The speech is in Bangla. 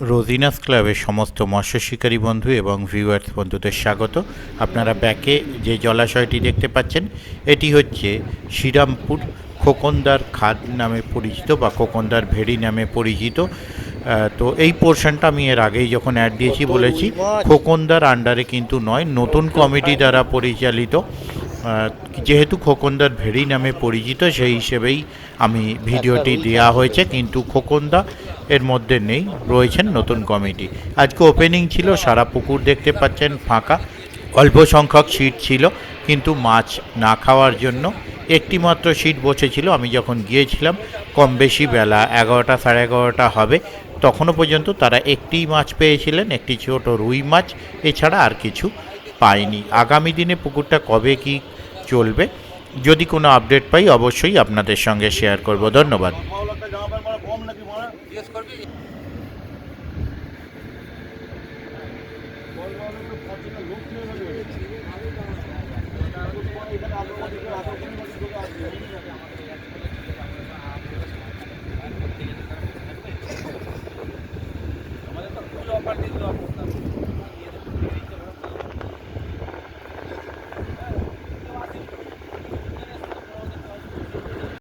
রোজিনাস ক্লাবের সমস্ত মৎস্য শিকারী বন্ধু এবং ভিউয়ার্স বন্ধুদের স্বাগত। আপনারা ব্যাকে যে জলাশয়টি দেখতে পাচ্ছেন এটি হচ্ছে শ্রীরামপুর খোকনদার খাদ নামে পরিচিত বা খোকনদার ভেড়ি নামে পরিচিত। তো এই পোর্শনটা আমি এর আগেই যখন অ্যাড দিয়েছি বলেছি খোকনদার আন্ডারে কিন্তু নয়, নতুন কমিটি দ্বারা পরিচালিত। যেহেতু খোকনদার ভেড়ি নামে পরিচিত সেই হিসেবেই আমি ভিডিওটি দেওয়া হয়েছে, কিন্তু খোকনদা এর মধ্যে নেই, রয়েছেন নতুন কমিটি। আজকে ওপেনিং ছিল, সারা পুকুর দেখতে পাচ্ছেন ফাঁকা, অল্প সংখ্যক সিট ছিল, কিন্তু মাছ না খাওয়ার জন্য একটি মাত্র সিট বসেছিল। আমি যখন গিয়েছিলাম কম বেশি বেলা 11টা 11:30 হবে, তখনও পর্যন্ত তারা একটিই মাছ পেয়েছিলেন, একটি ছোট রুই মাছ, এছাড়া আর কিছু পাইনি। আগামী দিনে পুকুরটা কবে কি চলবে, যদি কোনো আপডেট পাই অবশ্যই আপনাদের সঙ্গে শেয়ার করব। ধন্যবাদ।